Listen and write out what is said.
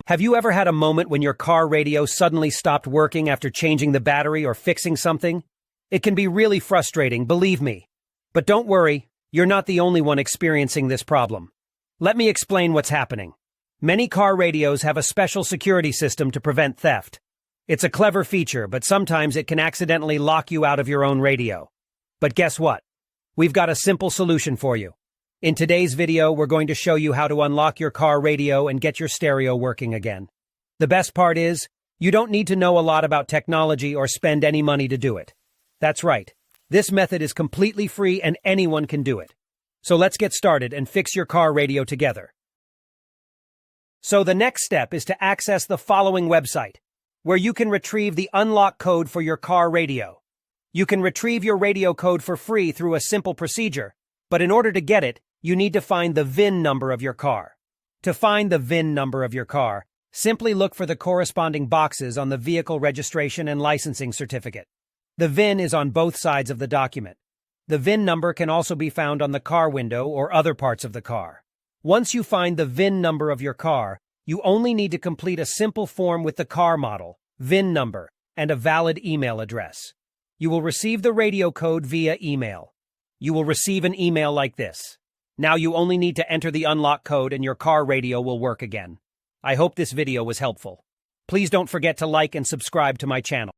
Have you ever had a moment when your car radio suddenly stopped working after changing the battery or fixing something? It can be really frustrating, believe me. But don't worry, you're not the only one experiencing this problem. Let me explain what's happening. Many car radios have a special security system to prevent theft. It's a clever feature, but sometimes it can accidentally lock you out of your own radio. But guess what? We've got a simple solution for you. In today's video, we're going to show you how to unlock your car radio and get your stereo working again. The best part is, you don't need to know a lot about technology or spend any money to do it. That's right. This method is completely free and anyone can do it. So let's get started and fix your car radio together. So the next step is to access the following website, where you can retrieve the unlock code for your car radio. You can retrieve your radio code for free through a simple procedure, but in order to get it, you need to find the VIN number of your car. To find the VIN number of your car, simply look for the corresponding boxes on the vehicle registration and licensing certificate. The VIN is on both sides of the document. The VIN number can also be found on the car window or other parts of the car. Once you find the VIN number of your car, you only need to complete a simple form with the car model, VIN number, and a valid email address. You will receive the radio code via email. You will receive an email like this. Now you only need to enter the unlock code and your car radio will work again. I hope this video was helpful. Please don't forget to like and subscribe to my channel.